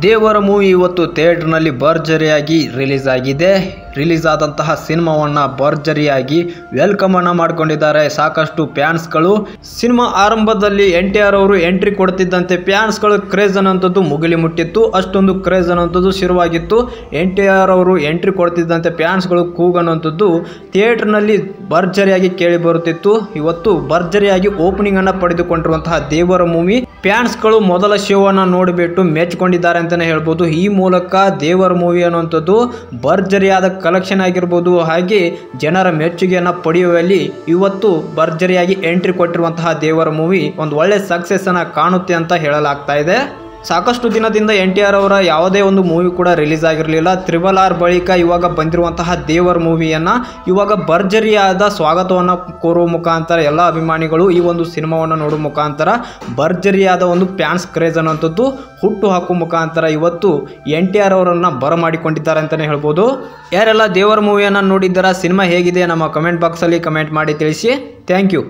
ದೇವರ ಮೂವಿ ಇವತ್ತು ಥಿಯೇಟರ್ನಲ್ಲಿ ಭರ್ಜರಿಯಾಗಿ ರಿಲೀಸ್ ಆಗಿದೆ. ರಿಲೀಸ್ ಆದಂತಹ ಸಿನಿಮಾವನ್ನು ಭರ್ಜರಿಯಾಗಿ ವೆಲ್ಕಮ್ ಅನ್ನು ಮಾಡಿಕೊಂಡಿದ್ದಾರೆ ಸಾಕಷ್ಟು ಫ್ಯಾನ್ಸ್ಗಳು. ಸಿನಿಮಾ ಆರಂಭದಲ್ಲಿ NTR ಅವರು ಎಂಟ್ರಿ ಕೊಡ್ತಿದ್ದಂತೆ ಫ್ಯಾನ್ಸ್ಗಳು ಕ್ರೇಜ್ ಅನ್ನೋಂಥದ್ದು ಮುಗಿಲಿ ಮುಟ್ಟಿತ್ತು. ಅಷ್ಟೊಂದು ಕ್ರೇಜ್ ಅನ್ನೋಂಥದ್ದು ಶುರುವಾಗಿತ್ತು. NTR ಅವರು ಎಂಟ್ರಿ ಕೊಡ್ತಿದ್ದಂತೆ ಫ್ಯಾನ್ಸ್ಗಳು ಕೂಗನ್ನುವಂಥದ್ದು ಥಿಯೇಟರ್ನಲ್ಲಿ ಭರ್ಜರಿಯಾಗಿ ಕೇಳಿ ಬರುತ್ತಿತ್ತು. ಇವತ್ತು ಭರ್ಜರಿಯಾಗಿ ಓಪನಿಂಗ್ ಅನ್ನು ಪಡೆದುಕೊಂಡಿರುವಂತಹ ದೇವರ ಮೂವಿ ಫ್ಯಾನ್ಸ್ಗಳು ಮೊದಲ ಶೋವನ್ನು ನೋಡಿಬಿಟ್ಟು ಮೆಚ್ಚಿಕೊಂಡಿದ್ದಾರೆ ಅಂತಲೇ ಹೇಳ್ಬೋದು. ಈ ಮೂಲಕ ದೇವರ ಮೂವಿ ಅನ್ನುವಂಥದ್ದು ಭರ್ಜರಿಯಾದ ಕಲೆಕ್ಷನ್ ಆಗಿರ್ಬೋದು, ಹಾಗೆ ಜನರ ಮೆಚ್ಚುಗೆಯನ್ನು ಪಡೆಯುವಲ್ಲಿ ಇವತ್ತು ಭರ್ಜರಿಯಾಗಿ ಎಂಟ್ರಿ ಕೊಟ್ಟಿರುವಂತಹ ದೇವರ ಮೂವಿ ಒಂದು ಒಳ್ಳೆ ಸಕ್ಸಸ್ ಅನ್ನು ಕಾಣುತ್ತೆ ಅಂತ ಹೇಳಲಾಗ್ತಾ ಇದೆ. ಸಾಕಷ್ಟು ದಿನದಿಂದ NTR ಅವರ ಯಾವುದೇ ಒಂದು ಮೂವಿ ಕೂಡ ರಿಲೀಸ್ ಆಗಿರಲಿಲ್ಲ. RRR ಬಳಿಕ ಇವಾಗ ಬಂದಿರುವಂತಹ ದೇವರ ಮೂವಿಯನ್ನು ಇವಾಗ ಭರ್ಜರಿಯಾದ ಸ್ವಾಗತವನ್ನು ಕೋರುವ ಮುಖಾಂತರ ಎಲ್ಲ ಅಭಿಮಾನಿಗಳು ಈ ಒಂದು ಸಿನಿಮಾವನ್ನು ನೋಡುವ ಮುಖಾಂತರ ಭರ್ಜರಿಯಾದ ಒಂದು ಫ್ಯಾನ್ಸ್ ಕ್ರೇಜ್ ಅನ್ನುವಂಥದ್ದು ಹುಟ್ಟು ಹಾಕುವ ಮುಖಾಂತರ ಇವತ್ತು NTR ಅವರನ್ನು ಬರಮಾಡಿಕೊಂಡಿದ್ದಾರೆ ಅಂತಲೇ ಹೇಳ್ಬೋದು. ಯಾರೆಲ್ಲ ದೇವರ ಮೂವಿಯನ್ನು ನೋಡಿದ್ದಾರಾ, ಸಿನಿಮಾ ಹೇಗಿದೆ ನಮ್ಮ ಕಮೆಂಟ್ ಬಾಕ್ಸಲ್ಲಿ ಕಮೆಂಟ್ ಮಾಡಿ ತಿಳಿಸಿ. Thank you.